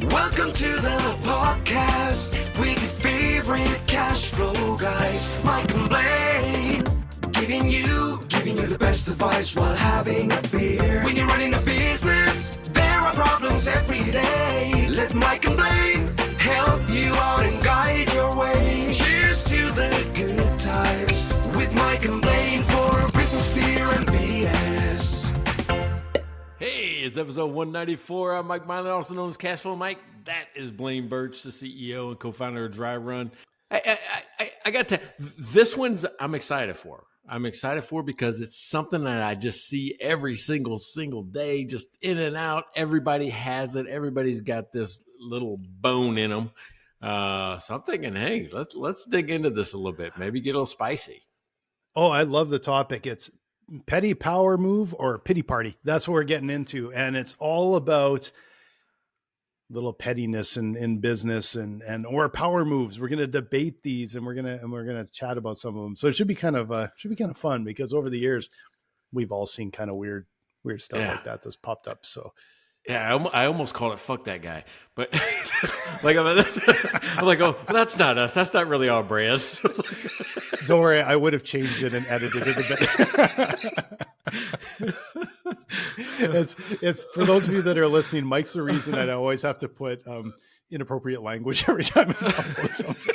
Welcome to the podcast with your favorite cash flow guys, Mike and Blaine, giving you the best advice while having a beer. When you're running a business, there are problems every day. Let Mike and Blaine help you out and guide your way. Cheers to the good times with Mike and Blaine for business, beer, and BS. Hey, it's episode 194. I'm Mike Blaine, also known as Cashflow Mike. That is Blaine Birch, the CEO and co-founder of Dry Run. I got to, this one's I'm excited for. I'm excited for because it's something that I just see every single day, just in and out. Everybody has it. Everybody's got this little bone in them. So I'm thinking, hey, let's dig into this a little bit. Maybe get a little spicy. Oh, I love the topic. It's petty power move or pity party. That's what we're getting into. And it's all about little pettiness in business and or power moves. We're going to debate these and we're going to chat about some of them. So it should be kind of fun because over the years we've all seen kind of weird stuff like that that's popped up. So yeah, I almost called it "fuck that guy," but like I'm like, oh, that's not us. That's not really our brand. Don't worry, I would have changed it and edited it a bit. It's for those of you that are listening. Mike's the reason that I always have to put inappropriate language every time I upload something.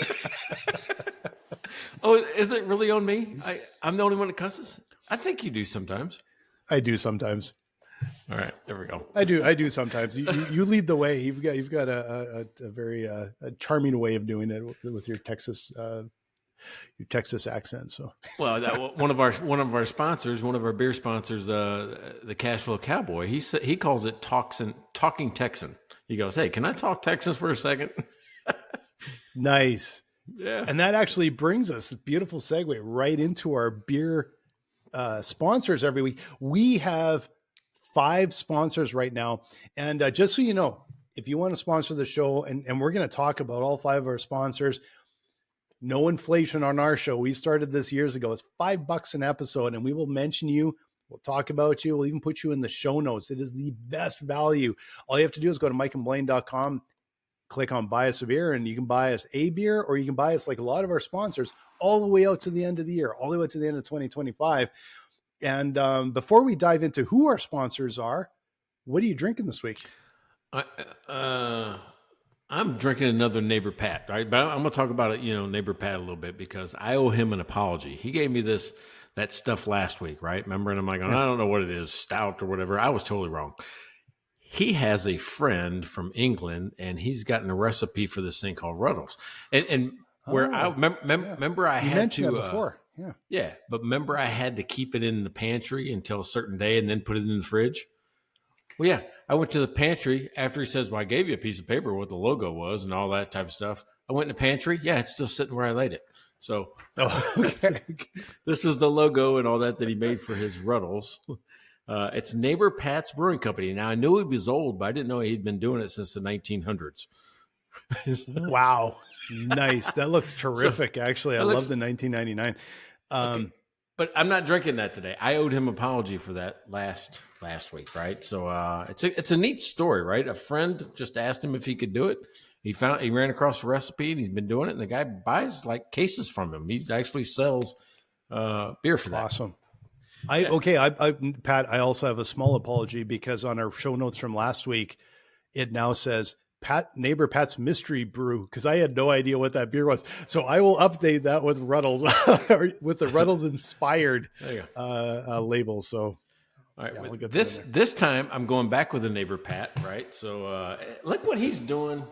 Oh, is it really on me? I'm the only one that cusses. I think you do sometimes. I do sometimes. All right, there we go. I do sometimes. You lead the way. You've got a very charming way of doing it with your Texas accent. So well, one of our sponsors, one of our beer sponsors, the Cashflow Cowboy, he calls it talking Texan. He goes, "Hey, can I talk Texas for a second?" Nice. Yeah, and that actually brings us a beautiful segue right into our beer sponsors every week. We have 5 sponsors right now. And just so you know, if you want to sponsor the show, and we're going to talk about all 5 of our sponsors, no inflation on our show. We started this years ago. It's $5 an episode, and we will mention you. We'll talk about you. We'll even put you in the show notes. It is the best value. All you have to do is go to mikeandblaine.com, click on buy us a beer, and you can buy us a beer, or you can buy us like a lot of our sponsors all the way out to the end of the year, all the way to the end of 2025. And before we dive into who our sponsors are, what are you drinking this week? I'm drinking another Neighbor Pat, right? But I'm going to talk about it, Neighbor Pat a little bit because I owe him an apology. He gave me that stuff last week, right? Remember? And I'm like, I don't know what it is, stout or whatever. I was totally wrong. He has a friend from England, and he's gotten a recipe for this thing called Ruddles. And where I remember I had to before. Yeah. But remember I had to keep it in the pantry until a certain day and then put it in the fridge. Well, yeah, I went to the pantry after he says, well, I gave you a piece of paper what the logo was and all that type of stuff. I went in the pantry. Yeah, it's still sitting where I laid it. So okay. This was the logo and all that he made for his Ruddles. It's Neighbor Pat's Brewing Company. Now, I knew he was old, but I didn't know he'd been doing it since the 1900s. Wow. Nice. That looks terrific. Actually, I love the 1999. Okay. But I'm not drinking that today. I owed him an apology for that last week, right? So it's a neat story, right? A friend just asked him if he could do it. He ran across the recipe and he's been doing it, and the guy buys like cases from him. He actually sells beer for that. Awesome. Pat, I also have a small apology because on our show notes from last week, it now says Neighbor Pat's Mystery Brew, because I had no idea what that beer was. So I will update that with Ruddles, with the Ruddles inspired label. So all right, we'll this time I'm going back with the Neighbor Pat, right? So look what he's doing.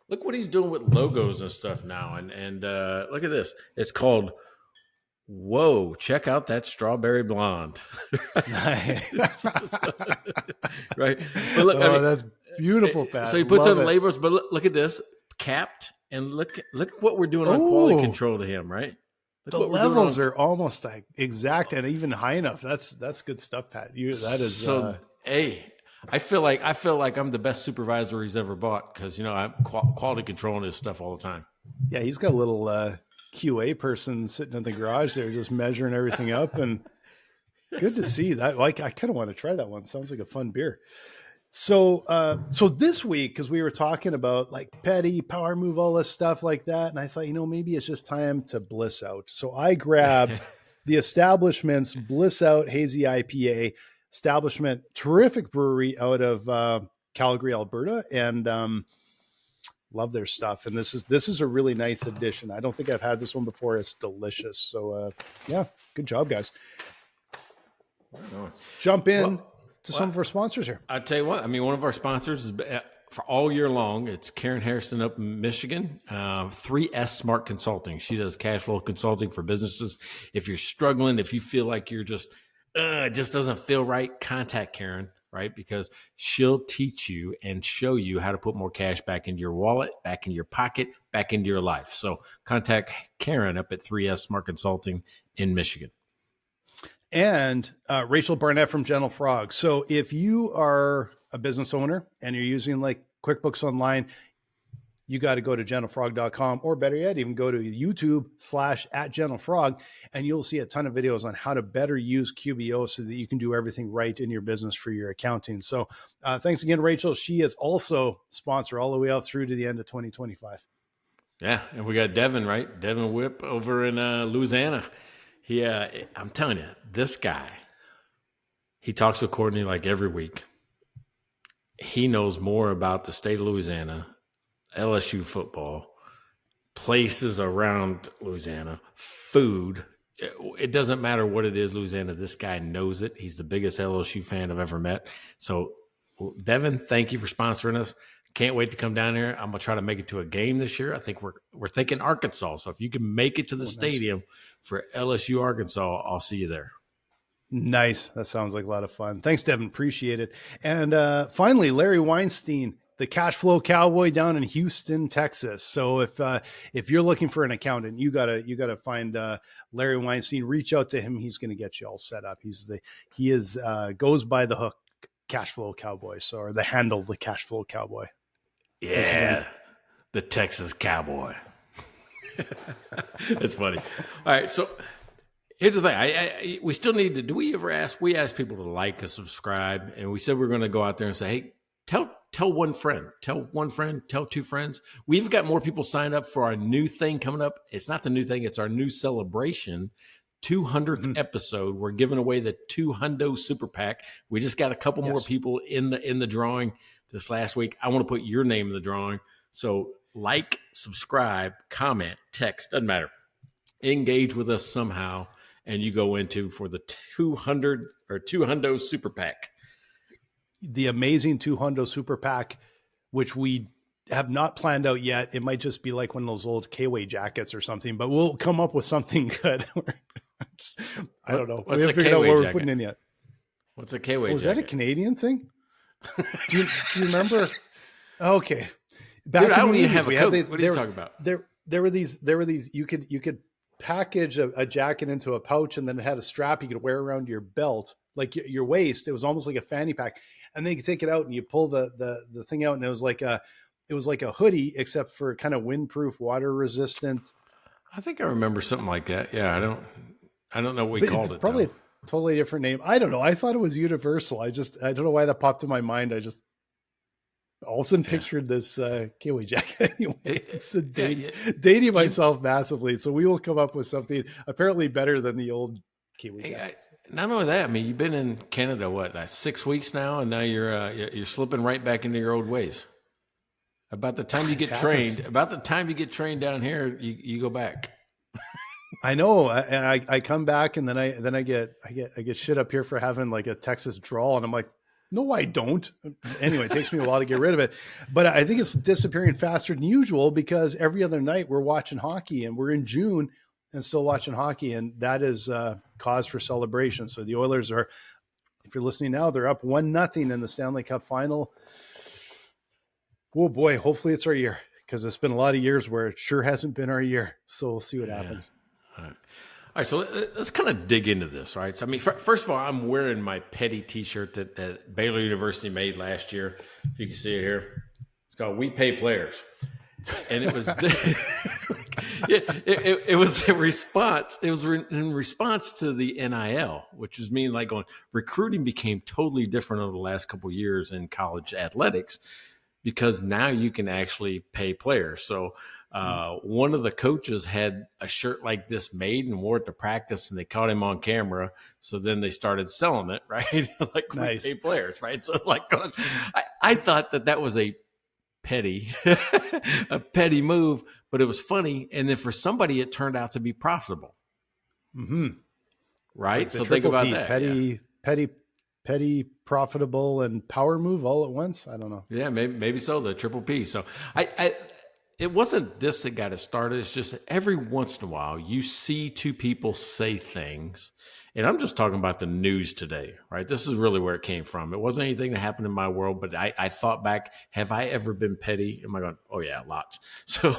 Look what he's doing with logos and stuff now. And look at this. It's called Whoa, check out that strawberry blonde. Right. But look, that's beautiful, Pat. So he puts on labels, but look at this, capped, and look what we're doing on quality control to him, right? The levels are almost like exact and even high enough. That's good stuff, Pat. Hey, I feel like I'm the best supervisor he's ever bought because I'm quality controlling his stuff all the time. Yeah, he's got a little QA person sitting in the garage there, just measuring everything up, and good to see that. Like, I kind of want to try that one. Sounds like a fun beer. So this week, because we were talking about like petty power move, all this stuff like that, and I thought, maybe it's just time to bliss out. So I grabbed the Establishment's Bliss Out Hazy IPA. Establishment, terrific brewery out of Calgary, Alberta, and love their stuff. And this is a really nice addition. I don't think I've had this one before. It's delicious. So yeah, good job, guys. Jump in to some of our sponsors here. I'll tell you what, one of our sponsors is for all year long. It's Karen Harrison up in Michigan, 3S Smart Consulting. She does cash flow consulting for businesses. If you're struggling, if you feel like you're just, it just doesn't feel right, contact Karen, right? Because she'll teach you and show you how to put more cash back into your wallet, back in your pocket, back into your life. So contact Karen up at 3S Smart Consulting in Michigan. And Rachel Barnett from Gentle Frog. So if you are a business owner and you're using like QuickBooks Online, you got to go to gentlefrog.com, or better yet, even go to YouTube/@gentlefrog, and you'll see a ton of videos on how to better use QBO so that you can do everything right in your business for your accounting. So thanks again, Rachel. She is also sponsor all the way out through to the end of 2025. Yeah. And we got Devin, right? Devin Whip over in Louisiana. I'm telling you, this guy, he talks with Courtney like every week. He knows more about the state of Louisiana, LSU football, places around Louisiana, food. It doesn't matter what it is, Louisiana. This guy knows it. He's the biggest LSU fan I've ever met. So, Devin, thank you for sponsoring us. Can't wait to come down here. I'm gonna try to make it to a game this year. I think we're thinking Arkansas. So if you can make it to the stadium for LSU Arkansas, I'll see you there. Nice. That sounds like a lot of fun. Thanks, Devin. Appreciate it. And finally, Larry Weinstein, the cash flow cowboy down in Houston, Texas. So if you're looking for an accountant, you gotta find Larry Weinstein. Reach out to him. He's gonna get you all set up. He goes by the hook cash flow cowboy, or the handle, the cash flow cowboy. Yeah, the Texas Cowboy. It's funny. All right, so here's the thing. We still need to. Do we ever ask? We ask people to like and subscribe, and we said we're going to go out there and say, "Hey, tell one friend, tell two friends." We've got more people signed up for our new thing coming up. It's not the new thing; it's our new celebration. 200th episode. We're giving away the 2 Super PAC. We just got a couple more people in the drawing this last week. I want to put your name in the drawing. So like, subscribe, comment, text, doesn't matter. Engage with us somehow, and you go into for the 200 Super PAC. The amazing 200 Super PAC, which we have not planned out yet. It might just be like one of those old K-Way jackets or something, but we'll come up with something good. I don't know. We haven't figured out what we're putting in yet. What's a K-Way jacket? Was that a Canadian thing? Do you remember? Okay. Back Dude, in I don't the even 80s, have a coat. What are you talking about? There were these, you could package a jacket into a pouch, and then it had a strap you could wear around your belt, like your waist. It was almost like a fanny pack. And then you could take it out and you pull the thing out, and it was like a hoodie, except for kind of windproof, water resistant. I think I remember something like that. Yeah, I don't know what we called it. Probably though. A totally different name. I don't know. I thought it was universal. I don't know why that popped in my mind. I just all of a sudden pictured this Kiwi jacket. Anyway, it's dating myself massively. So we will come up with something apparently better than the old Kiwi jacket. Not only that, you've been in Canada, what, 6 weeks now, and now you're slipping right back into your old ways. About the time you get trained down here, you go back. I know. I come back, and then I get shit up here for having like a Texas drawl, and I'm like, no, I don't. Anyway, it takes me a while to get rid of it, but I think it's disappearing faster than usual because every other night we're watching hockey, and we're in June and still watching hockey, and that is cause for celebration. So the Oilers are, if you're listening now, they're up 1-0 in the Stanley Cup final. Oh boy, hopefully it's our year, because it's been a lot of years where it sure hasn't been our year. So we'll see what happens. All right, so let's kind of dig into this, right? So, first of all, I'm wearing my Petty T-shirt that Baylor University made last year. If you can see it here, it's called "We Pay Players," And it was it was a response. It was in response to the NIL, which was mean like going recruiting became totally different over the last couple of years in college athletics because now you can actually pay players. So one of the coaches had a shirt like this made and wore it to practice, and they caught him on camera. So then they started selling it, right? Like Nice. we pay players, right? So like I thought that was a petty move, but it was funny, and then for somebody it turned out to be profitable. Right. Like so think about that. Petty, profitable, and power move all at once. I don't know. Yeah, maybe so, the triple P. So I it wasn't this that got it started. It's just that every once in a while you see two people say things. And I'm just talking about the news today, right? This is really where it came from. It wasn't anything that happened in my world, but I thought back, have I ever been petty? Am I going, oh yeah, lots. So,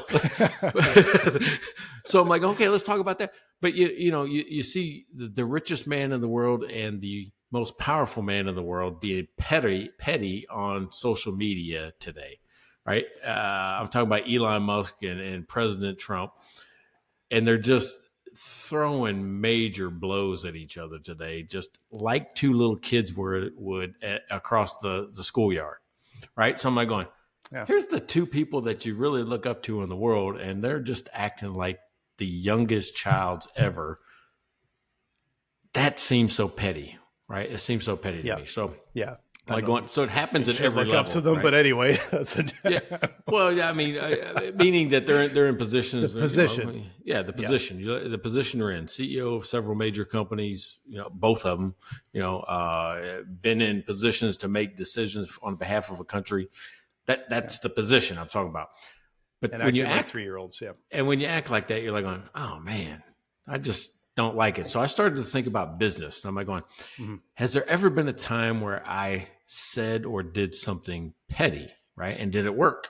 so I'm like, okay, let's talk about that. But you see the richest man in the world and the most powerful man in the world being petty on social media today, right? I'm talking about Elon Musk and President Trump, and they're just throwing major blows at each other today, just like two little kids would across the schoolyard, right? So I'm like going, here's the two people that you really look up to in the world, and they're just acting like the youngest childs ever. That seems so petty, right? It seems so petty to me. So yeah. Like going, so it happens at every level. Look up to them, right? But anyway, that's yeah. Well, yeah, I mean, meaning that they're in positions. The position, the position, the position they're in. CEO of several major companies, both of them, been in positions to make decisions on behalf of a country. That's the position I'm talking about. But and when you like act 3-year-olds, and when you act like that, you're like going, oh man, I just don't like it. So I started to think about business. And I'm like going, has there ever been a time where I said or did something petty, right? And did it work?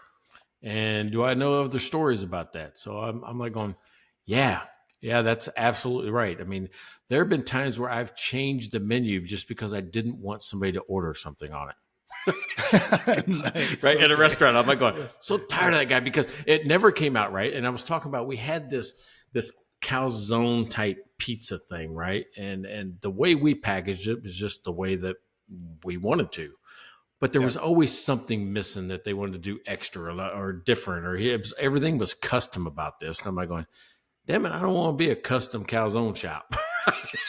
And do I know other stories about that? So I'm like going, yeah, that's absolutely right. I mean, there have been times where I've changed the menu just because I didn't want somebody to order something on it. Nice. Right. Okay. At a restaurant. I'm like going, so tired of that guy because it never came out right. And I was talking about, we had this calzone type pizza thing, right? And the way we packaged it was just the way that we wanted to. But there was always something missing that they wanted to do extra or different, or everything was custom about this. And I'm like going, damn it, I don't want to be a custom calzone shop.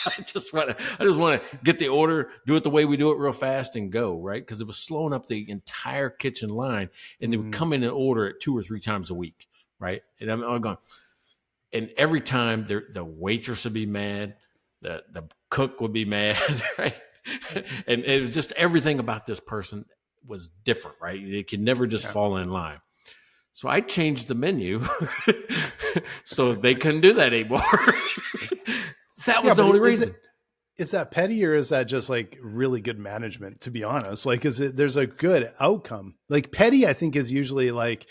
I just want to get the order, do it the way we do it real fast and go, right? Because it was slowing up the entire kitchen line, and they would come in and order it 2 or 3 times a week, right? And I'm going, and every time the waitress would be mad, the cook would be mad, right? And it was just everything about this person was different, right? They could never just fall in line. So I changed the menu so they couldn't do that anymore. That was the only reason. Is that petty, or is that just like really good management, to be honest? Like, there's a good outcome? Like petty, I think, is usually like,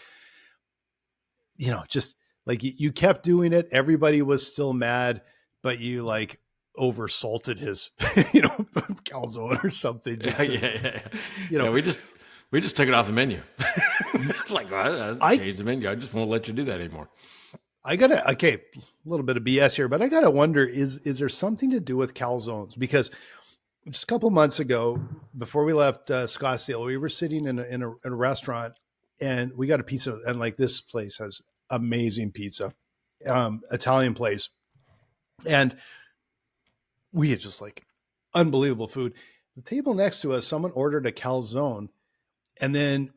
just like you kept doing it. Everybody was still mad, but you like over salted his, calzone or something. We just took it off the menu. Like, I changed the menu. I just won't let you do that anymore. A little bit of BS here, but I gotta wonder, is there something to do with calzones? Because just a couple months ago, before we left Scottsdale, we were sitting in a restaurant, and we got a pizza, and like, this place has amazing pizza, Italian place, and we had just like unbelievable food. The table next to us, someone ordered a calzone, and then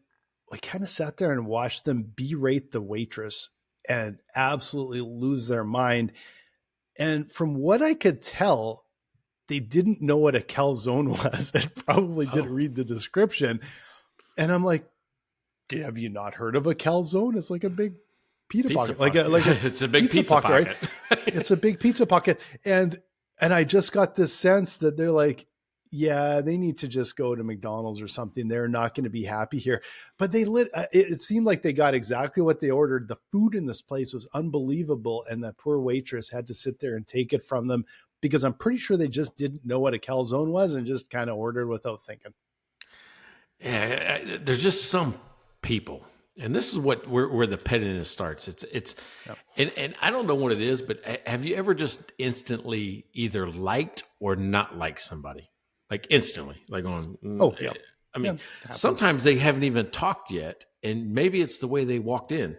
I kind of sat there and watched them berate the waitress and absolutely lose their mind. And from what I could tell, they didn't know what a calzone was and probably didn't read the description. And I'm like, have you not heard of a calzone? It's like a big pizza pocket. Like it's a big pizza pocket. Right? It's a big pizza pocket. And I just got this sense that they're like, yeah, they need to just go to McDonald's or something. They're not going to be happy here. But it seemed like they got exactly what they ordered. The food in this place was unbelievable. And that poor waitress had to sit there and take it from them, because I'm pretty sure they just didn't know what a calzone was and just kind of ordered without thinking. Yeah, there's just some people And this is where the pettiness starts. It's Yep. and I don't know what it is, but have you ever just instantly either liked or not liked somebody? Like instantly, like on. Oh, yeah. I mean, Yeah, it happens. sometimes they haven't even talked yet, and maybe it's the way they walked in,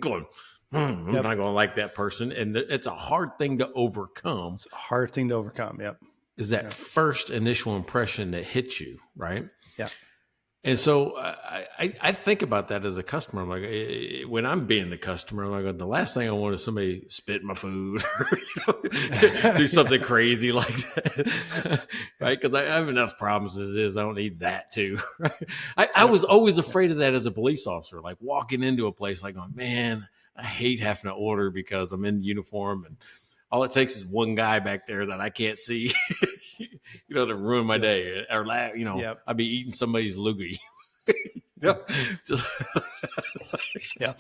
going, I'm Yep. not going to like that person, and it's a hard thing to overcome. It's a hard thing to overcome. Yep. Is that first initial impression that hits you, right? Yeah. And so I think about that as a customer. I'm like, when I'm being the customer, I'm like, the last thing I want is somebody spit in my food or do something crazy like that, right? Because I have enough problems as is. I don't need that too. Right? I was always afraid of that as a police officer, like walking into a place like, oh man, I hate having to order because I'm in uniform and all it takes is one guy back there that I can't see, to ruin my day. Or, I'd be eating somebody's loogie. Just Yeah.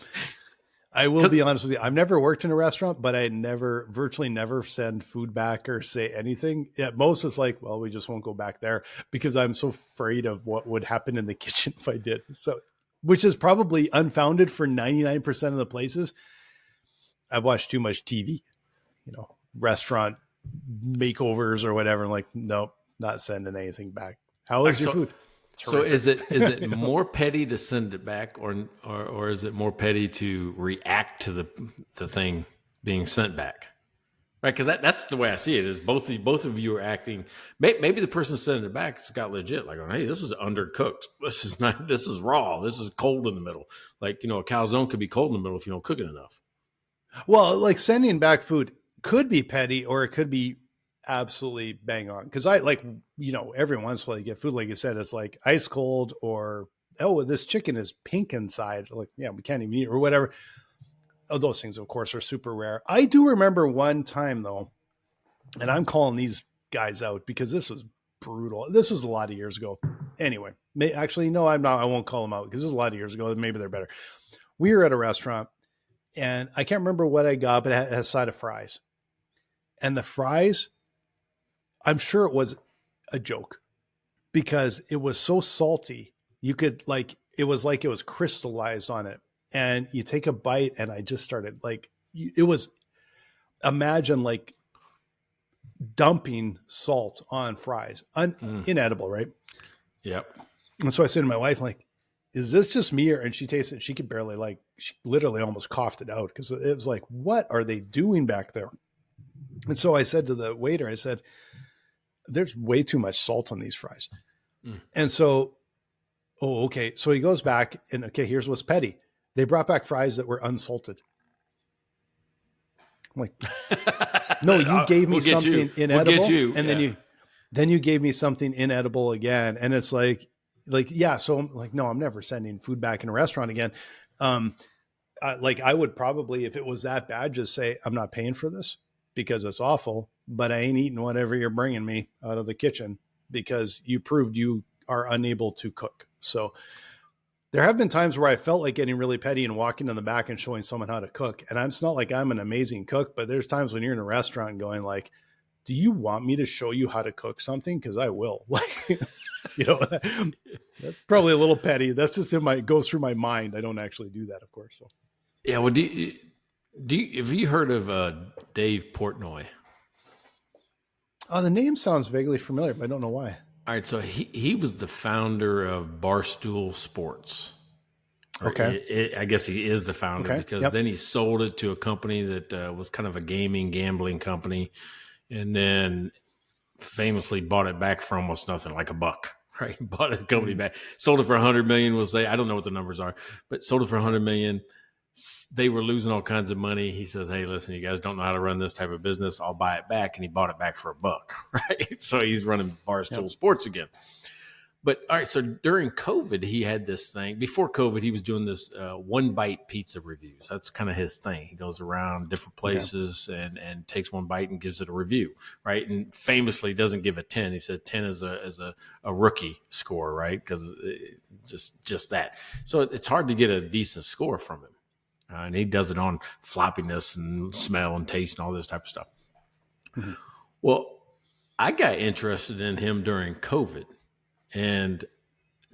I will be honest with you. I've never worked in a restaurant, but I virtually never send food back or say anything. At most it's like, well, we just won't go back there because I'm so afraid of what would happen in the kitchen if I did. So, which is probably unfounded for 99% of the places. I've watched too much TV, restaurant makeovers or whatever. I'm like, nope, not sending anything back. How is your food? So is it more petty to send it back or is it more petty to react to the thing being sent back? Right, because that's the way I see it. Is both of you are acting. Maybe the person sending it back has got legit, like, hey, this is undercooked. This is not. This is raw. This is cold in the middle. Like a calzone could be cold in the middle if you don't cook it enough. Well, like sending back food could be petty or it could be absolutely bang on. Because I every once in a while you get food, like you said, it's like ice cold or, oh, this chicken is pink inside. Like, yeah, we can't even eat it or whatever. Oh, those things, of course, are super rare. I do remember one time, though, and I'm calling these guys out because this was brutal. This was a lot of years ago. Anyway, actually, no, I'm not. I won't call them out because this was a lot of years ago. Maybe they're better. We were at a restaurant, and I can't remember what I got, but it had a side of fries. And the fries, I'm sure it was a joke because it was so salty. You could it was crystallized on it. And you take a bite and I just started it was, imagine like dumping salt on fries, inedible, right? Yep. And so I said to my wife, like, is this just me? And she tasted it. She could barely she literally almost coughed it out because it was like, what are they doing back there? And so I said to the waiter, I said, there's way too much salt on these fries. And so, oh, okay. So he goes back and, okay, here's what's petty. They brought back fries that were unsalted. I'm like, no, you gave me something inedible. And then you gave me something inedible again. And it's like, yeah. So I'm like, no, I'm never sending food back in a restaurant again. I would probably, if it was that bad, just say, I'm not paying for this because it's awful, but I ain't eating whatever you're bringing me out of the kitchen because you proved you are unable to cook. So there have been times where I felt like getting really petty and walking in the back and showing someone how to cook. And it's not like I'm an amazing cook, but there's times when you're in a restaurant and going like, do you want me to show you how to cook something? Because I will. That's probably a little petty. That's just goes through my mind. I don't actually do that, of course. So. Yeah. Well, have you heard of Dave Portnoy? Oh, the name sounds vaguely familiar, but I don't know why. All right, so he was the founder of Barstool Sports. Okay. I guess he is the founder because then he sold it to a company that was kind of a gambling company, and then famously bought it back for almost nothing, like $1. Right, bought the company back, sold it for $100 million. We'll say, I don't know what the numbers are, but sold it for $100 million. They were losing all kinds of money. He says, hey, listen, you guys don't know how to run this type of business. I'll buy it back. And he bought it back for $1, right? So he's running Barstool Sports again. But all right, so during COVID, he had this thing. Before COVID, he was doing this one bite pizza reviews. That's kind of his thing. He goes around different places and takes one bite and gives it a review, right? And famously doesn't give it 10. He said 10 is a rookie score, right? Because just that. So it's hard to get a decent score from him. And he does it on floppiness and smell and taste and all this type of stuff. Mm-hmm. Well, I got interested in him during COVID. And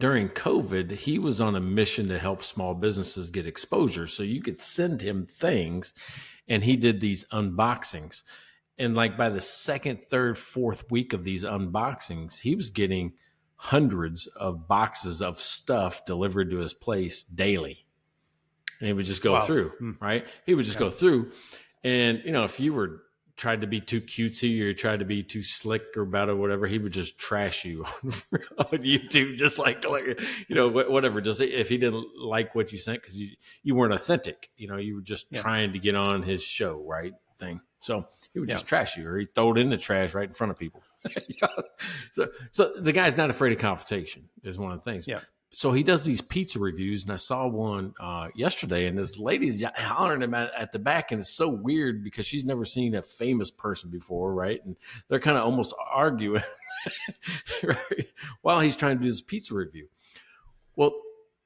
during COVID, he was on a mission to help small businesses get exposure. So you could send him things, and he did these unboxings. And like by the second, third, fourth week of these unboxings, he was getting hundreds of boxes of stuff delivered to his place daily. And he would just go through, right? He would just go through. And, if you were tried to be too cutesy or tried to be too slick or about it or whatever, he would just trash you on YouTube, just like, whatever. Just if he didn't like what you sent because you weren't authentic, you were just trying to get on his show, right? Thing. So he would just trash you, or he'd throw it in the trash right in front of people. So the guy's not afraid of confrontation is one of the things. Yeah. So he does these pizza reviews, and I saw one yesterday, and this lady's hollering him at the back, and it's so weird because she's never seen a famous person before, right? And they're kind of almost arguing right, while he's trying to do this pizza review. Well,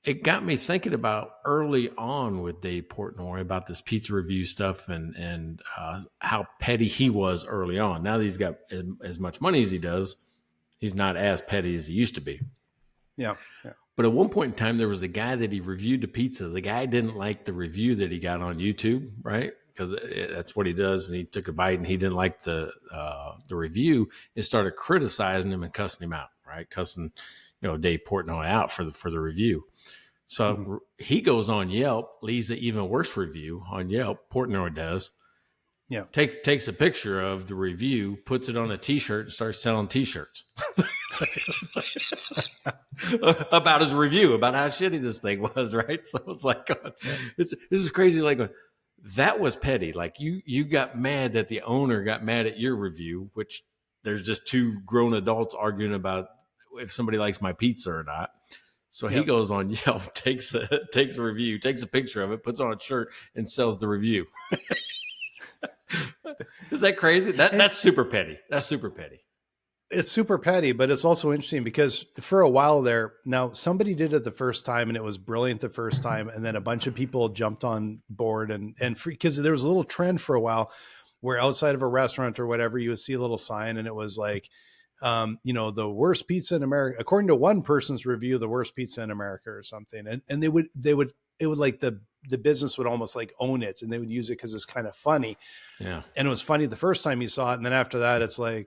it got me thinking about early on with Dave Portnoy about this pizza review stuff and how petty he was early on. Now that he's got as much money as he does, he's not as petty as he used to be. Yeah. But at one point in time, there was a guy that he reviewed the pizza. The guy didn't like the review that he got on YouTube, right? Because that's what he does. And he took a bite and he didn't like the review and started criticizing him and cussing him out, right? Cussing, Dave Portnoy out for the review. So he goes on Yelp, leaves an even worse review on Yelp. Portnoy does. Yeah. Takes a picture of the review, puts it on a T-shirt, and starts selling T-shirts about his review, about how shitty this thing was, right? So it's like, this is crazy. Like, that was petty. Like you got mad that the owner got mad at your review, which there's just two grown adults arguing about if somebody likes my pizza or not. So he goes on Yelp, takes a review, takes a picture of it, puts on a shirt, and sells the review. Is that crazy? That's super petty. That's super petty. It's super petty, but it's also interesting because for a while there, now somebody did it the first time and it was brilliant the first time. And then a bunch of people jumped on board and because there was a little trend for a while where outside of a restaurant or whatever, you would see a little sign and it was like, the worst pizza in America, according to one person's review, the worst pizza in America or something. And it would like the business would almost like own it and they would use it because it's kind of funny. Yeah. And it was funny the first time you saw it. And then after that, it's like,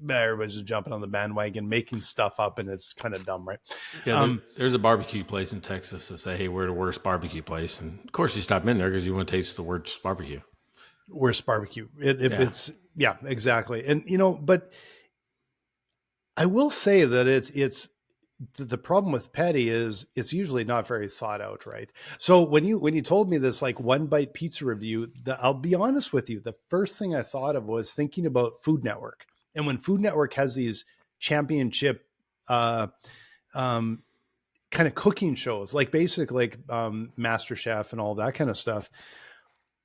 everybody's just jumping on the bandwagon, making stuff up. And it's kind of dumb, right? Yeah. There's a barbecue place in Texas that say, hey, we're the worst barbecue place. And of course you stop in there because you want to taste the worst barbecue. Worst barbecue. It's exactly. And, but I will say that it's the problem with petty is it's usually not very thought out, right? So when you told me this like one bite pizza review, I'll be honest with you, the first thing I thought of was thinking about Food Network. And when Food Network has these championship kind of cooking shows, like basically like Master Chef and all that kind of stuff.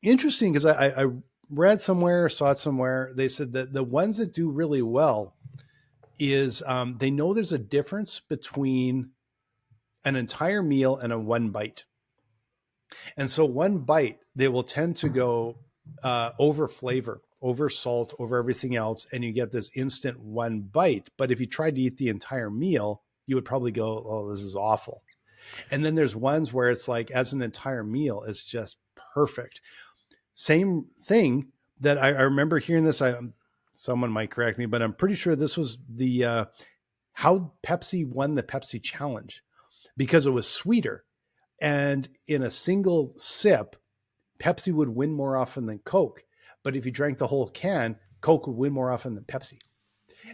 Interesting because I read somewhere, saw it somewhere, they said that the ones that do really well is they know there's a difference between an entire meal and a one bite. And so one bite, they will tend to go over flavor, over salt, over everything else. And you get this instant one bite. But if you tried to eat the entire meal, you would probably go, oh, this is awful. And then there's ones where it's like as an entire meal, it's just perfect. Same thing that I remember hearing this. Someone might correct me, but I'm pretty sure this was the how Pepsi won the Pepsi Challenge because it was sweeter. And in a single sip, Pepsi would win more often than Coke. But if you drank the whole can, Coke would win more often than Pepsi.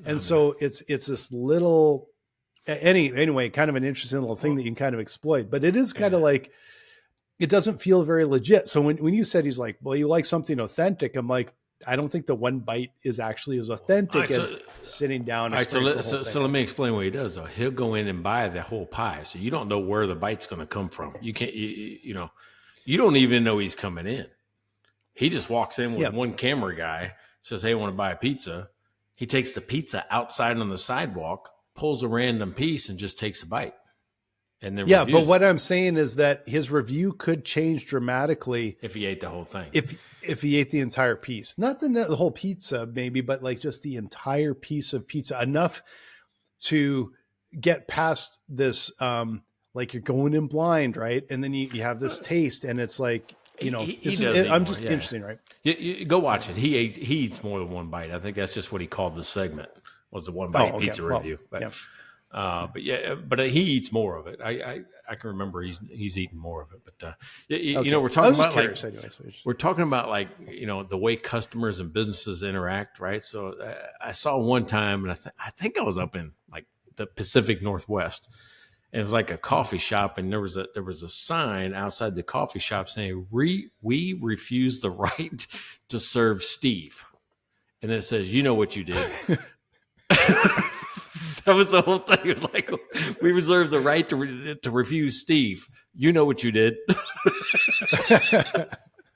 And so it's this little, anyway, kind of an interesting little thing that you can kind of exploit. But it is kind of like, it doesn't feel very legit. So when you said he's like, well, you like something authentic, I'm like, I don't think the one bite is actually as authentic as sitting down. All right, so let me explain what he does. Though he'll go in and buy the whole pie, so you don't know where the bite's going to come from. You can't, you don't even know he's coming in. He just walks in with one camera guy, says, "Hey, I want to buy a pizza." He takes the pizza outside on the sidewalk, pulls a random piece, and just takes a bite. And then but what I'm saying is that his review could change dramatically if he ate the whole thing. If he ate the entire piece, not the whole pizza, maybe, but like just the entire piece of pizza, enough to get past this, like you're going in blind, right? And then you have this taste, and it's like, He this does is, eat I'm more, just yeah. interesting, right? You go watch it. He eats more than one bite. I think that's just what he called the segment, was the one bite pizza review. But he eats more of it. I can remember he's eaten more of it. But we're talking about curious, like anyway, so we're talking about like the way customers and businesses interact, right? So I saw one time, and I think I was up in like the Pacific Northwest. And it was like a coffee shop, and there was a sign outside the coffee shop saying, "We refuse the right to serve Steve," and then it says, "You know what you did." That was the whole thing. It was like, "We reserve the right to refuse Steve. You know what you did."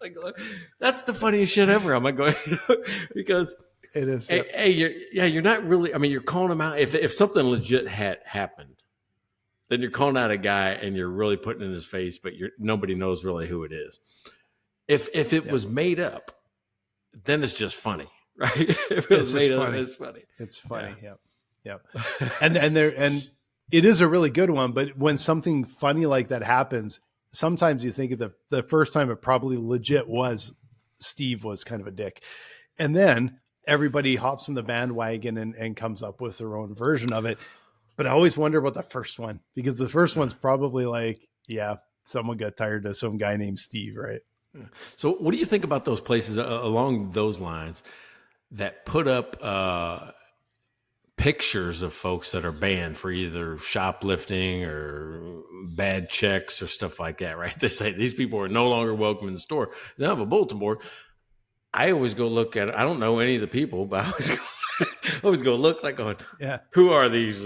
Like, that's the funniest shit ever. I'm like going because it is. Hey, you're not really. I mean, you're calling them out if something legit had happened. Then you're calling out a guy and you're really putting in his face, but nobody knows really who it is. If it was made up, then it's just funny, right? If it was made up, it's funny. It's funny. Yeah. And it is a really good one, but when something funny like that happens, sometimes you think of the first time it probably legit was Steve was kind of a dick. And then everybody hops in the bandwagon and comes up with their own version of it. But I always wonder about the first one, because the first one's probably like, someone got tired of some guy named Steve, right? So what do you think about those places along those lines that put up pictures of folks that are banned for either shoplifting or bad checks or stuff like that, right? They say these people are no longer welcome in the store. They have a bulletin board. I always go look at it. I don't know any of the people, but I always go look like on who are these,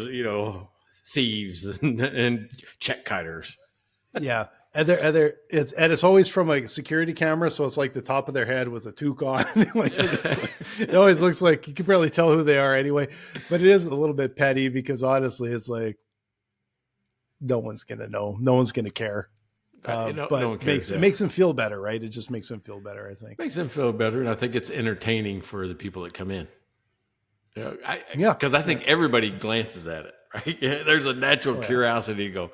thieves and check kiters. Yeah. And it's always from a security camera. So it's like the top of their head with a toque on. It always looks like you can barely tell who they are anyway, but it is a little bit petty because honestly, it's like, no one's going to know. No one's going to care. But no one cares, it makes them feel better, right? It just makes them feel better, I think. Makes them feel better. And I think it's entertaining for the people that come in. Because I think everybody glances at it, right? There's a natural curiosity to go,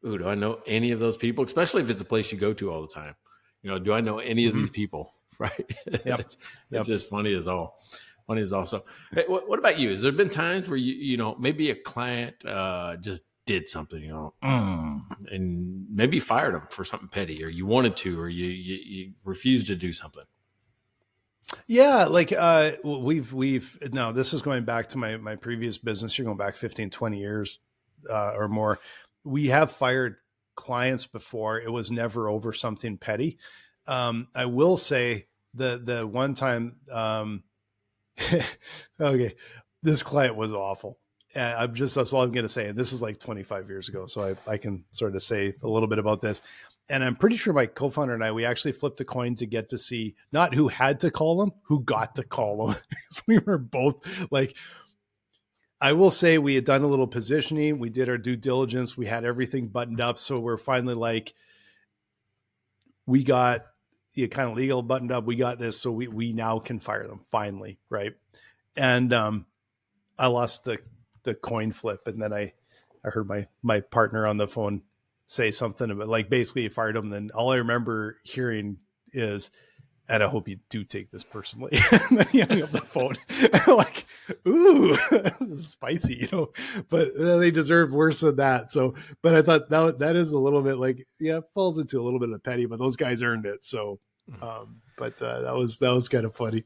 ooh, do I know any of those people? Especially if it's a place you go to all the time. Do I know any of these people? Right? It's just funny as all. Funny as all. So, hey, what about you? Has there been times where maybe a client just did something, and maybe fired them for something petty, or you wanted to, or you refused to do something? Yeah, like we've now this is going back to my previous business. You're going back 15, 20 years or more. We have fired clients before. It was never over something petty. I will say the one time, okay, this client was awful. And that's all I'm going to say. And this is like 25 years ago. So I can sort of say a little bit about this. And I'm pretty sure my co-founder and I, we actually flipped a coin to get to see not who had to call them, who got to call them. We were both like, I will say we had done a little positioning. We did our due diligence. We had everything buttoned up. So we're finally like, we got kind of legal buttoned up. We got this. So we now can fire them finally. Right. And I lost the coin flip. And then I heard my partner on the phone say something about like, basically he fired him. Then all I remember hearing is, and I hope you do take this personally. And then he hung up the phone. I'm like, ooh, this is spicy, but they deserve worse than that. So, but I thought that is a little bit like, falls into a little bit of petty, but those guys earned it. So, that was kind of funny.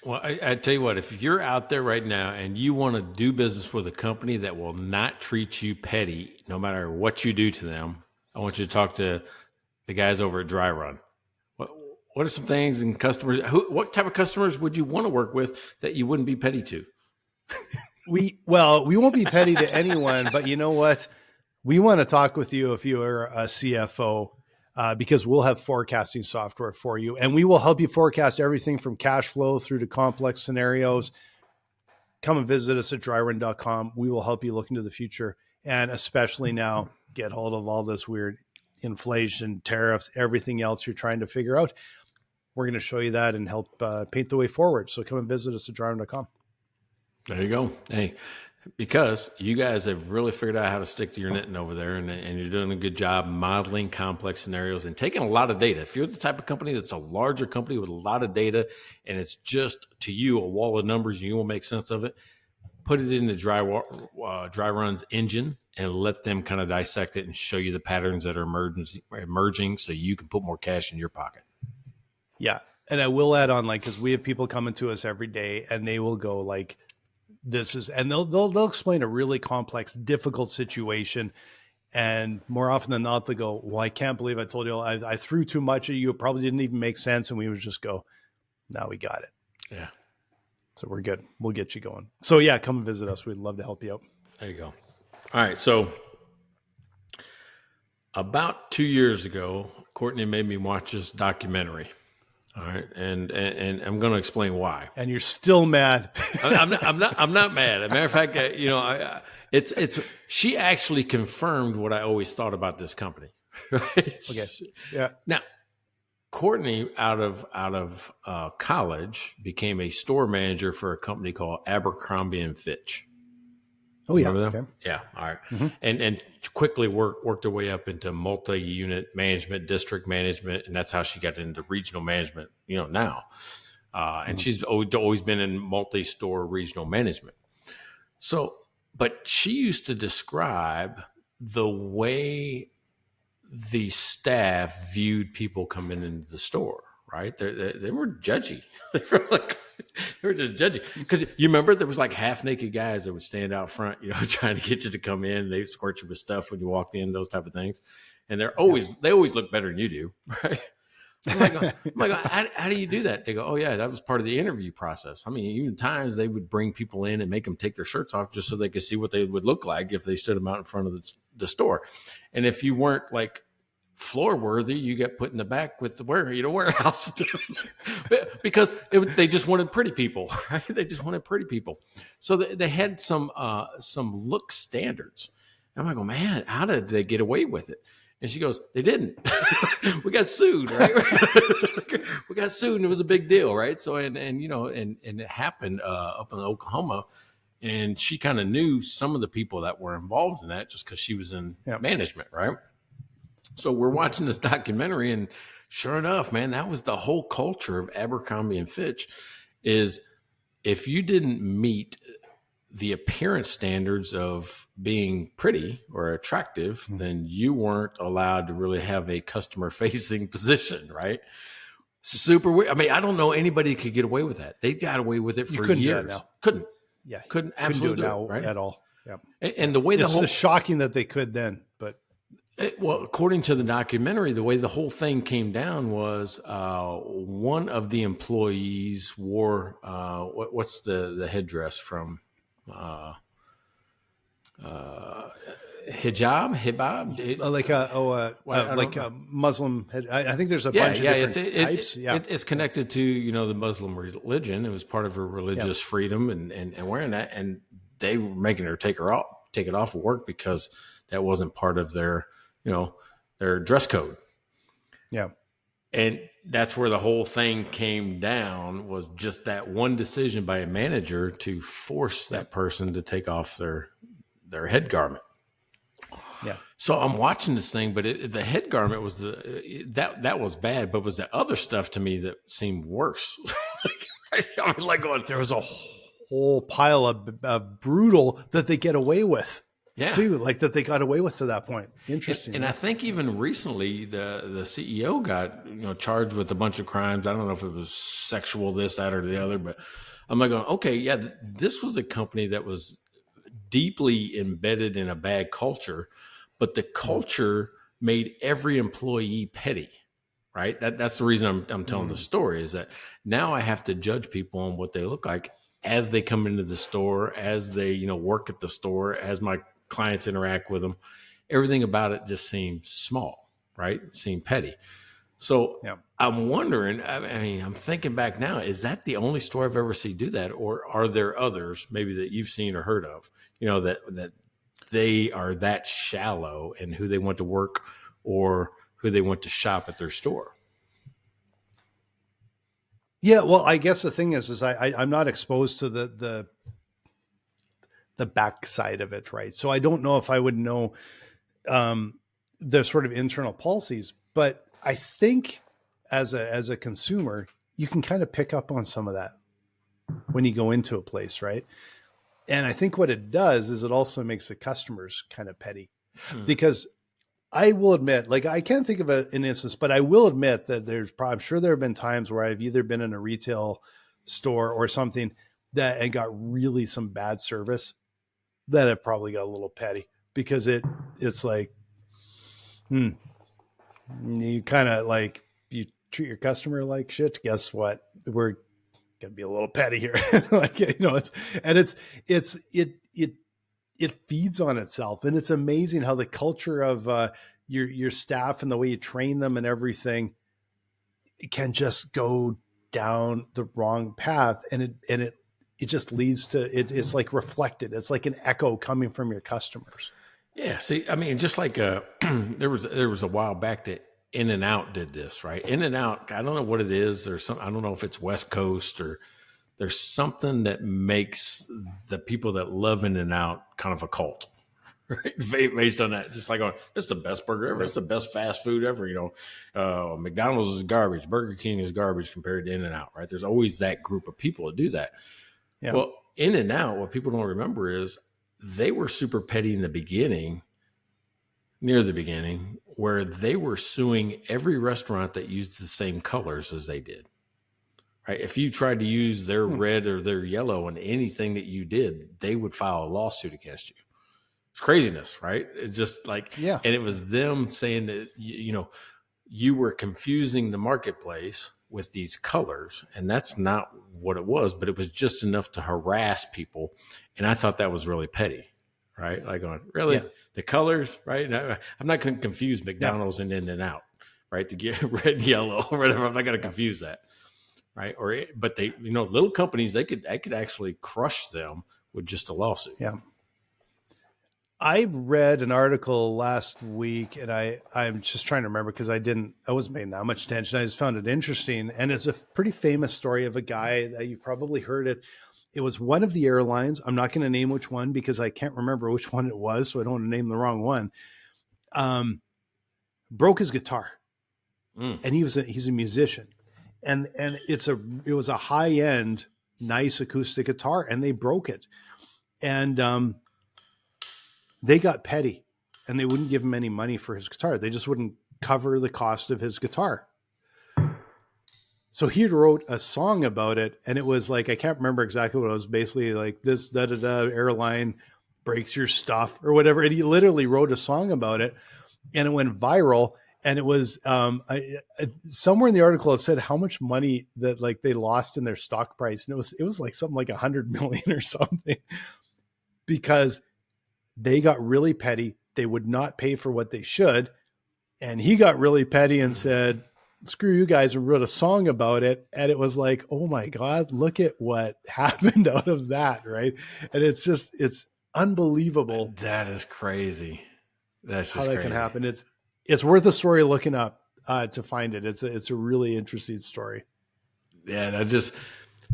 Well, I tell you what, if you're out there right now and you want to do business with a company that will not treat you petty, no matter what you do to them, I want you to talk to the guys over at Dry Run. What are some things and customers? What type of customers would you want to work with that you wouldn't be petty to? We won't be petty to anyone, but you know what? We want to talk with you if you are a CFO, because we'll have forecasting software for you, and we will help you forecast everything from cash flow through to complex scenarios. Come and visit us at dryrun.com. We will help you look into the future, and especially now, get hold of all this weird inflation, tariffs, everything else you're trying to figure out. We're going to show you that and help paint the way forward. So come and visit us at dryrun.com. There you go. Hey, Because you guys have really figured out how to stick to your knitting over there, and you're doing a good job modeling complex scenarios and taking a lot of data. If you're the type of company that's a larger company with a lot of data, and it's just to you a wall of numbers, and you won't make sense of it, put it in the dry runs engine and let them kind of dissect it and show you the patterns that are emerging, so you can put more cash in your pocket. Yeah, and I will add on, like, because we have people coming to us every day, and they will go like, this is, and they'll explain a really complex, difficult situation. And more often than not, they go, well, I can't believe I told you, I threw too much at you. It probably didn't even make sense. And we would just go, now we got it. Yeah. So we're good. We'll get you going. So yeah, come and visit us. We'd love to help you out. There you go. All right. So about 2 years ago, Courtney made me watch this documentary. All right, and I'm going to explain why. And you're still mad. I'm not mad. As a matter of fact, it's she actually confirmed what I always thought about this company. Right? Okay. Yeah. Now, Courtney out of college became a store manager for a company called Abercrombie and Fitch. Oh yeah. Remember them? Okay. Yeah. All right. Mm-hmm. And quickly worked her way up into multi-unit management, district management, and that's how she got into regional management. Now, and she's always been in multi-store regional management. So, but she used to describe the way the staff viewed people coming into the store. Right? They were judgy. They were just judgy. Because you remember there was like half naked guys that would stand out front, trying to get you to come in. They squirt you with stuff when you walked in, those type of things. And they always look better than you do, right? I'm like, how do you do that? They go, oh yeah, that was part of the interview process. I mean, even times they would bring people in and make them take their shirts off just so they could see what they would look like if they stood them out in front of the store. And if you weren't like floor worthy, you get put in the back with the warehouse because they just wanted pretty people, right? They just wanted pretty people. So they had some look standards. And I'm like, oh man, how did they get away with it? And she goes, they didn't. We got sued, right? We got sued, and it was a big deal, right? So and it happened up in Oklahoma, and she kind of knew some of the people that were involved in that just because she was in management, right? So we're watching this documentary, and sure enough, man, that was the whole culture of Abercrombie and Fitch. Is if you didn't meet the appearance standards of being pretty or attractive, then you weren't allowed to really have a customer-facing position, right? Super weird. I mean, I don't know anybody could get away with that. They got away with it for years. Couldn't absolutely do it now, right? at all. Yeah. And the way it's shocking that they could then, but. Well, according to the documentary, the way the whole thing came down was one of the employees wore what's the headdress from hibab, like a Muslim head. I think there's a bunch of different types. It's connected to the Muslim religion. It was part of her religious freedom and wearing that, and they were making her take it off of work because that wasn't part of their dress code. Yeah. And that's where the whole thing came down, was just that one decision by a manager to force that person to take off their head garment. Yeah. So I'm watching this thing, but the head garment was that was bad, but was the other stuff to me that seemed worse. I mean, there was a whole pile of brutal that they get away with. Yeah. Too, like that they got away with to that point. Interesting. And I think even recently the CEO got charged with a bunch of crimes. I don't know if it was sexual, this, that, or the other, but I'm like going, okay, yeah, this was a company that was deeply embedded in a bad culture, but the culture made every employee petty, right? That's the reason I'm telling the story, is that now I have to judge people on what they look like as they come into the store, as they work at the store, as my clients interact with them. Everything about it just seems small, right? Seemed petty. So I'm wondering, I mean, I'm thinking back now, is that the only store I've ever seen do that? Or are there others maybe that you've seen or heard of, that they are that shallow in who they want to work or who they want to shop at their store? Yeah, well, I guess the thing is I'm not exposed to the backside of it, right? So I don't know if I would know the sort of internal policies, but I think as a consumer, you can kind of pick up on some of that when you go into a place, right? And I think what it does is it also makes the customers kind of petty, because I will admit, like, I can't think of an instance, but I will admit that I'm sure there have been times where I've either been in a retail store or something that and got really some bad service that have probably got a little petty, because it's like, you kind of like, you treat your customer like shit. Guess what? We're going to be a little petty here. Like, it feeds on itself. And it's amazing how the culture of your staff and the way you train them and everything, it can just go down the wrong path. And it just leads to it's like reflected. It's like an echo coming from your customers. Yeah. See, I mean, just like there was a while back that In-N-Out did this, right? In-N-Out, I don't know what it is, or something. I don't know if it's West Coast or there's something that makes the people that love In-N-Out kind of a cult, right? Based on that, just like, it's the best burger ever. It's the best fast food ever. McDonald's is garbage. Burger King is garbage compared to In-N-Out, right? There's always that group of people that do that. Yeah. Well, In-N-Out, what people don't remember is they were super petty in the beginning, near the beginning, where they were suing every restaurant that used the same colors as they did. Right? If you tried to use their red or their yellow in anything that you did, they would file a lawsuit against you. It's craziness, right? It just like, and it was them saying that, you were confusing the marketplace with these colors, and that's not what it was, but it was just enough to harass people. And I thought that was really petty, right? Like, really? Yeah. The colors, right? I'm not going to confuse McDonald's and In-N-Out, right? To get red, yellow, or whatever. I'm not going to confuse that, right? But they, little companies, I could actually crush them with just a lawsuit. Yeah. I read an article last week, and I'm just trying to remember because I wasn't paying that much attention. I just found it interesting. And it's a pretty famous story of a guy that you probably heard it. It was one of the airlines. I'm not going to name which one because I can't remember which one it was, so I don't want to name the wrong one. Broke his guitar, and he's a musician, and it was a high end, nice acoustic guitar, and they broke it, and they got petty, and they wouldn't give him any money for his guitar. They just wouldn't cover the cost of his guitar. So he wrote a song about it, and it was like, I can't remember exactly what it was, basically like, this airline breaks your stuff or whatever. And he literally wrote a song about it, and it went viral. And it was somewhere in the article, it said how much money that like they lost in their stock price. And it was like something like 100 million or something, because they got really petty. They would not pay for what they should. And he got really petty and said, screw you guys, and wrote a song about it. And it was like, oh my God, look at what happened out of that. Right. And it's unbelievable. That is crazy. That's just how that crazy. Can happen. It's worth a story looking up to find it. It's a really interesting story. Yeah.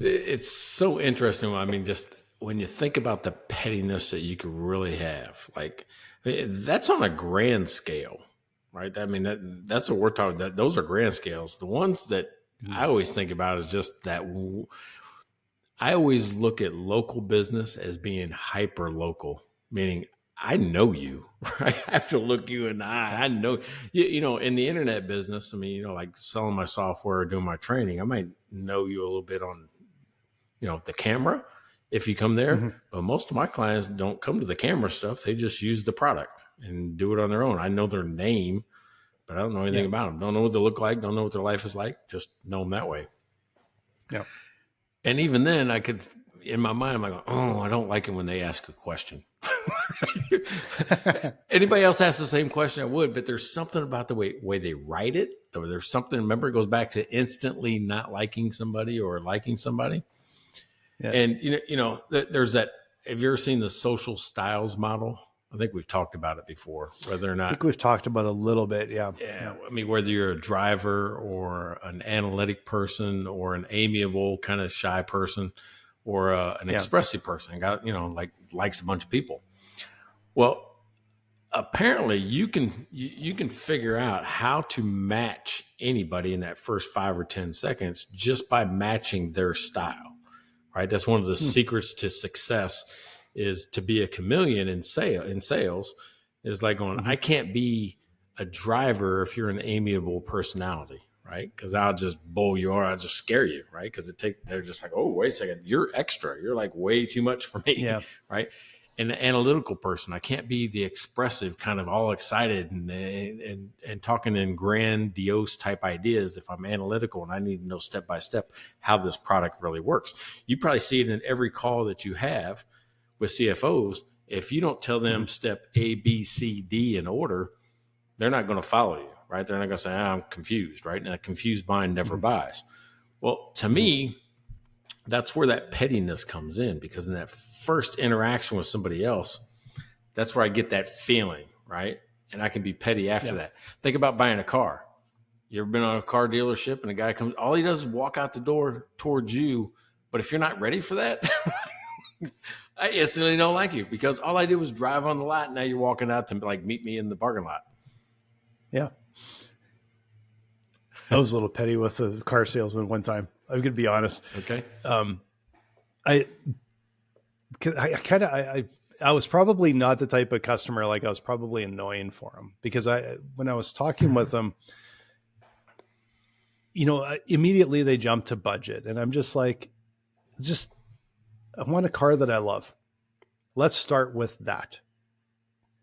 It's so interesting. I mean, just when you think about the pettiness that you could really have, like, that's on a grand scale. Right. I mean, that's what we're talking about. Those are grand scales. The ones that I always think about is just that I always look at local business as being hyper local, meaning I know you, right? I have to look you in the eye. I know, in the internet business, I mean, like selling my software or doing my training, I might know you a little bit on, the camera if you come there. Mm-hmm. But most of my clients don't come to the camera stuff. They just use the product and do it on their own. I know their name, but I don't know anything about them. Don't know what they look like. Don't know what their life is like. Just know them that way. Yeah. And even then I could, in my mind, I'm like, oh, I don't like it when they ask a question. Anybody else asks the same question, I would, but there's something about the way they write it. Or there's something, remember, it goes back to instantly not liking somebody or liking somebody. Yeah. And, there's that, have you ever seen the social styles model? I think we've talked about it before, whether or not. I think we've talked about it a little bit. Yeah. Yeah. I mean, whether you're a driver or an analytic person or an amiable kind of shy person, or an expressive person, likes a bunch of people. Well, apparently you can figure out how to match anybody in that first 5 or 10 seconds just by matching their style, right? That's one of the secrets to success, is to be a chameleon in sales is like going, I can't be a driver if you're an amiable personality, right? Because I'll just bowl you or I'll just scare you, right? Because they're just like, oh, wait a second, you're extra. You're like way too much for me, right? And the analytical person, I can't be the expressive kind of all excited and talking in grandiose type ideas if I'm analytical and I need to know step by step how this product really works. You probably see it in every call that you have with CFOs. If you don't tell them step A, B, C, D in order, they're not going to follow you, right? They're not going to say, I'm confused, right? And a confused mind never buys. Well, to me, that's where that pettiness comes in, because in that first interaction with somebody else, that's where I get that feeling, right? And I can be petty after that. Think about buying a car. You ever been on a car dealership and a guy comes, all he does is walk out the door towards you. But if you're not ready for that, I instantly don't like you, because all I did was drive on the lot. And now you're walking out to like meet me in the parking lot. Yeah. I was a little petty with a car salesman one time. I'm going to be honest. Okay. I was probably not the type of customer, like I was probably annoying for him, because when I was talking with them, immediately they jumped to budget, and I'm just like, I want a car that I love. Let's start with that.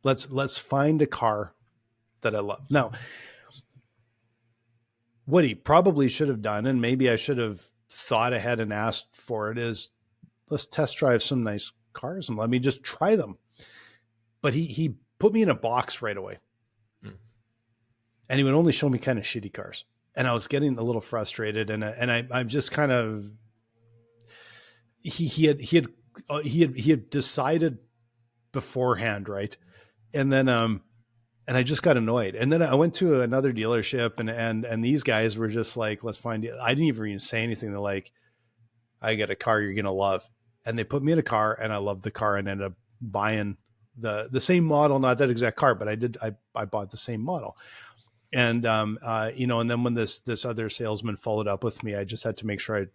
Let's find a car that I love. Now, what he probably should have done, and maybe I should have thought ahead and asked for it, is let's test drive some nice cars and let me just try them. But he put me in a box right away. And he would only show me kind of shitty cars. And I was getting a little frustrated, and I'm just kind of, he had decided beforehand, right? And then and I just got annoyed. And then I went to another dealership, and these guys were just like, let's find it. I didn't even say anything. They're like, I got a car you're going to love. And they put me in a car, and I loved the car, and ended up buying the same model, not that exact car, but I bought the same model. And, and then when this other salesman followed up with me, I just had to make sure I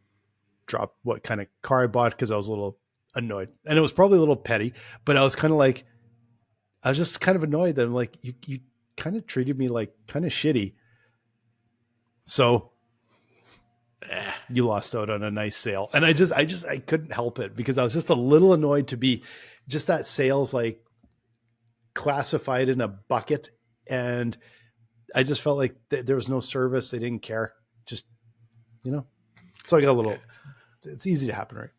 dropped what kind of car I bought, because I was a little annoyed, and it was probably a little petty, but I was kind of like, I was just kind of annoyed that I'm like, you kind of treated me like kind of shitty. So you lost out on a nice sale. And I couldn't help it, because I was just a little annoyed to be just that sales like classified in a bucket. And I just felt like there was no service. They didn't care. Just, so I got a little, it's easy to happen, right?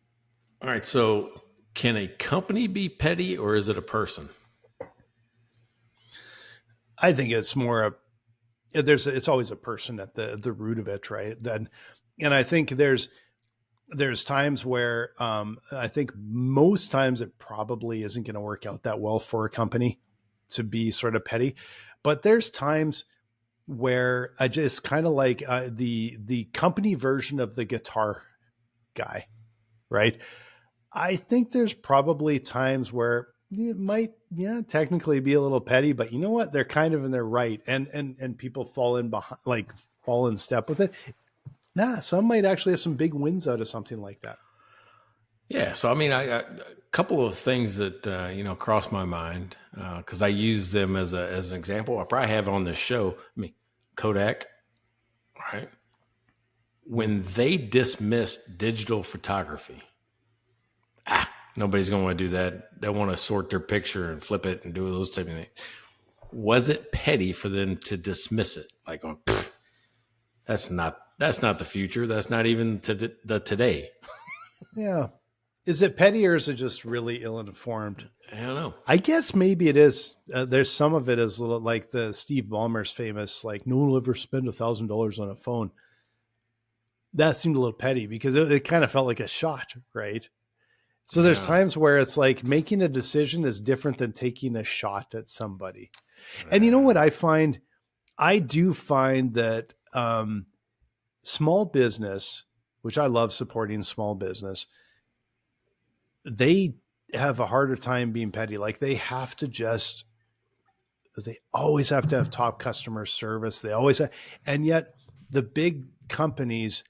All right. So can a company be petty, or is it a person? I think it's more it's always a person at the root of it, right? And I think there's times where I think most times it probably isn't going to work out that well for a company to be sort of petty, but there's times where I just kind of like the company version of the guitar guy, right? I think there's probably times where it might, technically be a little petty, but you know what? They're kind of in their right, and people fall in step with it. Some might actually have some big wins out of something like that. Yeah. So, I mean, a couple of things that, cross my mind, because I use them as an example. I probably have on this show. I mean, Kodak, right? When they dismissed digital photography, nobody's going to want to do that. They want to sort their picture and flip it and do those type of things. Was it petty for them to dismiss it? Like, that's not the future. That's not even the today. Yeah. Is it petty, or is it just really ill-informed? I don't know. I guess maybe it is. There's some of it is a little like the Steve Ballmer's famous, like, no one will ever spend $1,000 on a phone. That seemed a little petty, because it kind of felt like a shot, right? So there's times where it's like making a decision is different than taking a shot at somebody. And you know what I find? I do find that small business, which I love supporting small business, they have a harder time being petty. Like they always have to have top customer service. They always have, and yet the big companies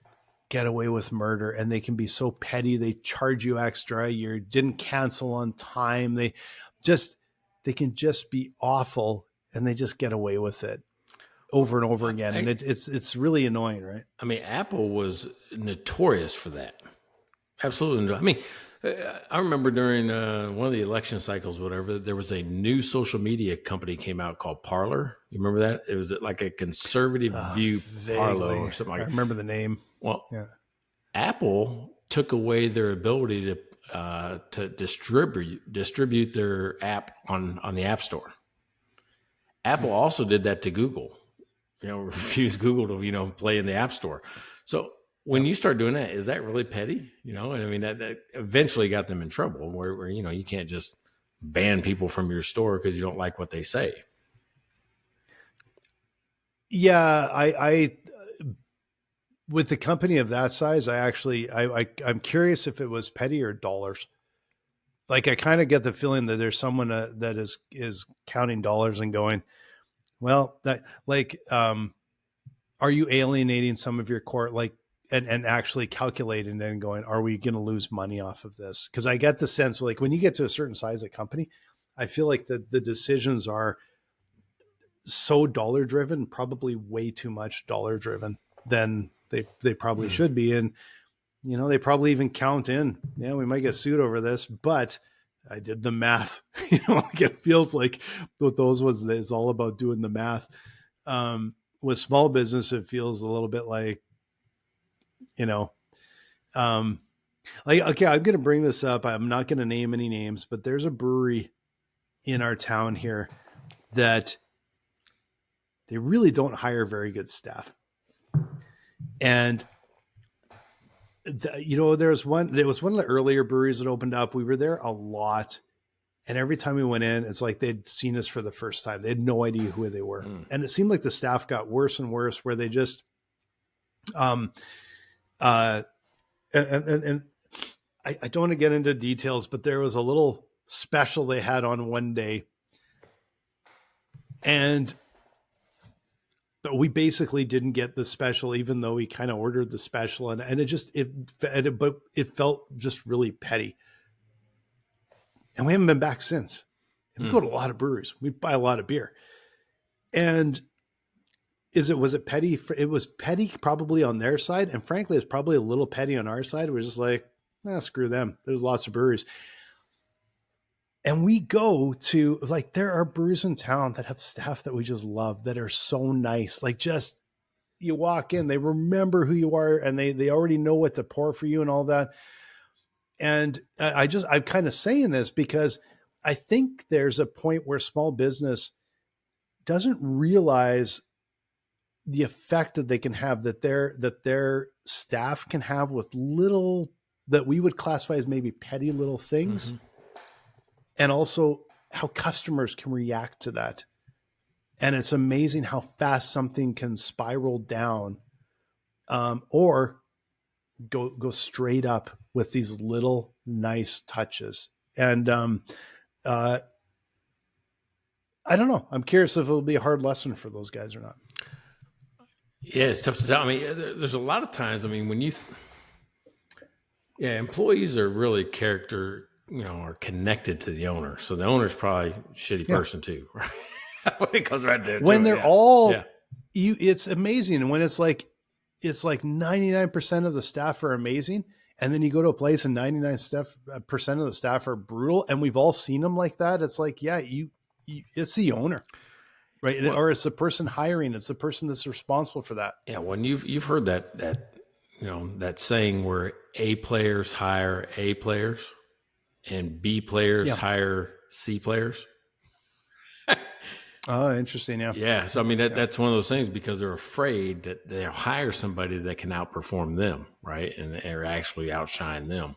get away with murder, and they can be so petty. They charge you extra. You didn't cancel on time. They can just be awful, and they just get away with it over and over again. And it's really annoying, right? I mean, Apple was notorious for that. Absolutely. I mean, I remember during one of the election cycles, whatever, there was a new social media company came out called Parler. You remember that? It was like a conservative view Parler or something like that. I remember the name. Well, Apple took away their ability to distribute their app on the App Store. Apple also did that to Google. Refused Google to play in the App Store. So when you start doing that, is that really petty? And I mean that eventually got them in trouble where you can't just ban people from your store because you don't like what they say. Yeah, I with the company of that size, I'm curious if it was petty or dollars. Like I kind of get the feeling that there's someone that is counting dollars and going, well, that are you alienating some of your core, like, and actually calculating and going, are we going to lose money off of this? Because I get the sense, like when you get to a certain size of company, I feel like the decisions are so dollar driven, probably way too much dollar driven than they probably should be. And, they probably even count in, we might get sued over this, but I did the math. Like it feels like with those ones, it's all about doing the math. With small business, it feels a little bit like, okay, I'm going to bring this up. I'm not going to name any names, but there's a brewery in our town here that they really don't hire very good staff. And there was one of the earlier breweries that opened up. We were there a lot. And every time we went in, it's like they'd seen us for the first time. They had no idea who they were. And it seemed like the staff got worse and worse, where they just, and I don't want to get into details, but there was a little special they had on one day. But we basically didn't get the special, even though we kind of ordered the special, and it felt just really petty. And we haven't been back since. And we go to a lot of breweries. We buy a lot of beer. And was it petty? It was petty probably on their side. And frankly, it's probably a little petty on our side. We're just like, screw them. There's lots of breweries. And we go to, like, there are breweries in town that have staff that we just love, that are so nice. Like, just, you walk in, they remember who you are, and they already know what to pour for you and all that. And I'm kind of saying this because I think there's a point where small business doesn't realize the effect that they can have, that their staff can have with little, that we would classify as maybe petty little things. Mm-hmm. And also how customers can react to that. And it's amazing how fast something can spiral down, or go straight up with these little nice touches. And I don't know. I'm curious if it'll be a hard lesson for those guys or not. Yeah, it's tough to tell. I mean, there's a lot of times, I mean, when employees are really character, are connected to the owner. So the owner's probably a shitty person too, right? It goes right there. When they're all, it's amazing. And when it's like 99% of the staff are amazing. And then you go to a place and 99% of the staff are brutal. And we've all seen them like that. It's like, it's the owner, right? Well, or it's the person hiring. It's the person that's responsible for that. Yeah. When you've heard that, that saying where A players hire A players and B players hire C players. Oh, interesting. Yeah. Yeah. So, I mean, that's one of those things, because they're afraid that they'll hire somebody that can outperform them, right? And or actually outshine them.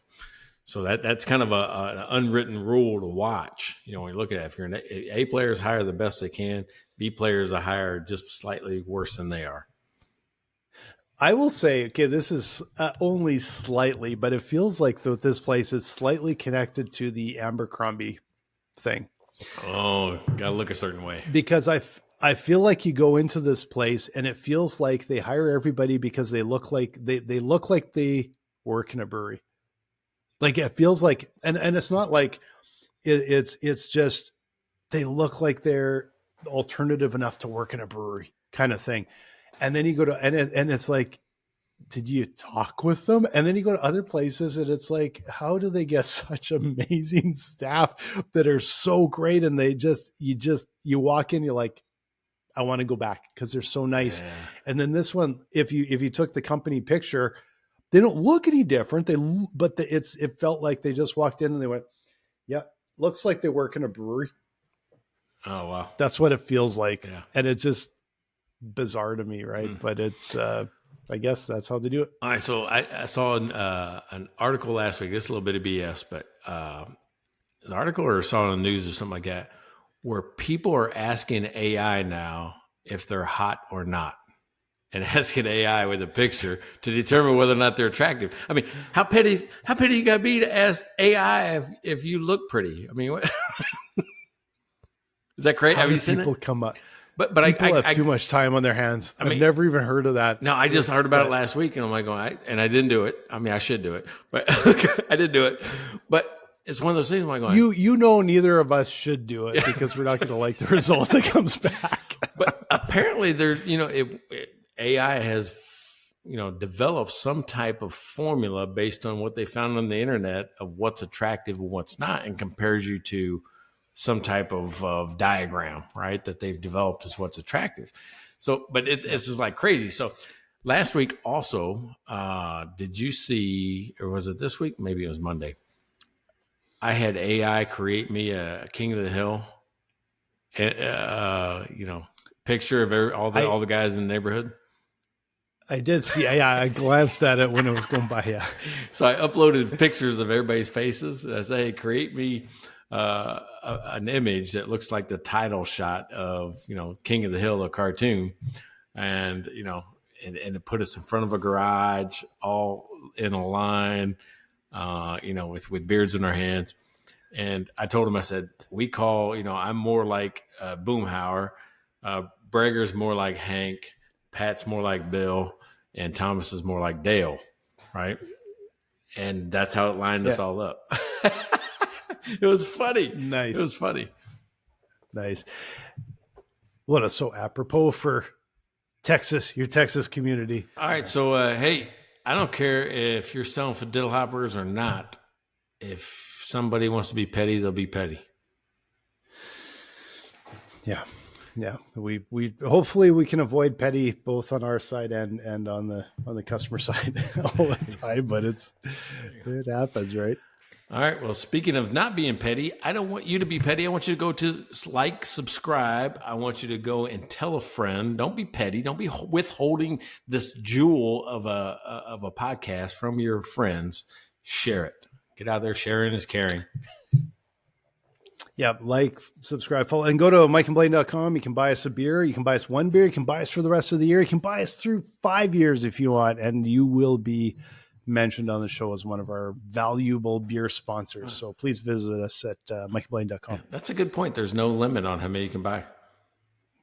So that's kind of an unwritten rule to watch. When you look at it, if you're A players hire the best they can, B players are hired just slightly worse than they are. I will say, okay, this is only slightly, but it feels like this place is slightly connected to the Abercrombie thing. Oh, gotta look a certain way. Because I feel like you go into this place and it feels like they hire everybody because they look like they look like they work in a brewery. Like it feels like, and it's not like it's just they look like they're alternative enough to work in a brewery kind of thing. And then you go to, and it's like, did you talk with them? And then you go to other places and it's like, how do they get such amazing staff that are so great? And you walk in, you're like, I want to go back because they're so nice. Yeah. And then this one, if you took the company picture, they don't look any different. It felt like they just walked in and they went, yeah, looks like they work in a brewery. Oh, wow. That's what it feels like. Yeah. And it's just bizarre to me. Right. But it's, I guess that's how they do it. All right. So I saw an article last week. This is a little bit of BS, but an article or saw it on the news or something like that, where people are asking AI now if they're hot or not, and asking AI with a picture to determine whether or not they're attractive. I mean, how petty you got to be to ask AI if you look pretty? I mean, what? Is that crazy? Have you seen people it? come up? But people have too much time on their hands. I've never even heard of that. No, I just heard about it last week, and I'm like, I didn't do it. I mean, I should do it, but I didn't do it. But it's one of those things. I'm like, neither of us should do it because we're not going to like the result that comes back. But apparently, AI has developed some type of formula based on what they found on the internet of what's attractive and what's not, and compares you to some type of diagram, right, that they've developed as what's attractive. So, but it's just like crazy. So last week also, did you see, or was it this week? Maybe it was Monday. I had AI create me a King of the Hill, picture of all the guys in the neighborhood. I did see. Yeah, I glanced at it when it was going by. Yeah. So I uploaded pictures of everybody's faces. I say, hey, create me an image that looks like the title shot of King of the Hill, a cartoon, and and put us in front of a garage, all in a line, with beards in our hands. And I told him, I said, we call, I'm more like Boomhauer, Brager's more like Hank, Pat's more like Bill, and Thomas is more like Dale, right? And that's how it lined us all up. It was funny. Nice. It was funny. Nice. What is so apropos for Texas, your Texas community. All right. So, hey, I don't care if you're selling for diddle hoppers or not. If somebody wants to be petty, they'll be petty. Yeah. Yeah. We hopefully we can avoid petty both on our side and on the customer side all the time, but it happens, right? All right. Well, speaking of not being petty, I don't want you to be petty. I want you to go to like, subscribe. I want you to go and tell a friend. Don't be petty. Don't be withholding this jewel of a podcast from your friends. Share it. Get out there. Sharing is caring. Yeah. Like, subscribe, follow, and go to mikeandblaine.com. You can buy us a beer. You can buy us one beer. You can buy us for the rest of the year. You can buy us through 5 years if you want, and you will be mentioned on the show as one of our valuable beer sponsors. So please visit us at mikeandblaine.com. Yeah, that's a good point. There's no limit on how many you can buy.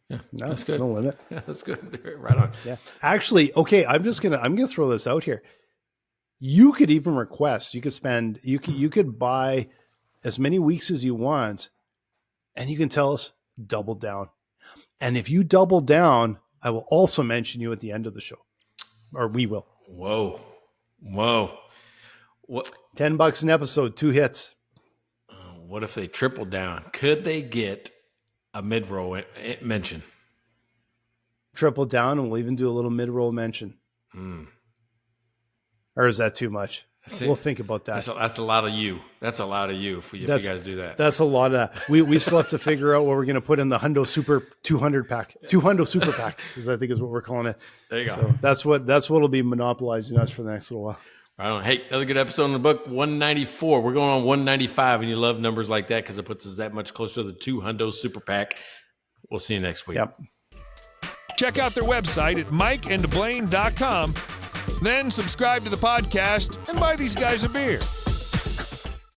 Yeah, no, that's good. No limit. Yeah, that's good. Right on. Yeah. Actually, okay, I'm gonna throw this out here. You could even request. You could buy as many weeks as you want, and you can tell us double down. And if you double down, I will also mention you at the end of the show, or we will. Whoa. What? $10 an episode, 2 hits. What if they triple down? Could they get a mid-roll mention? Triple down, and we'll even do a little mid-roll mention. Or is that too much? We'll think about that. That's a lot of you. That's a lot of you if you guys do that. That's a lot of that. We still have to figure out what we're going to put in the Hundo Super 200 pack. 200 Super Pack, because I think is what we're calling it. There you go. So that's what'll be monopolizing us for the next little while. Right on. Hey, another good episode in the book, 194. We're going on 195, and you love numbers like that because it puts us that much closer to the 200 Super Pack. We'll see you next week. Yep. Check out their website at mikeandblaine.com. Then subscribe to the podcast and buy these guys a beer.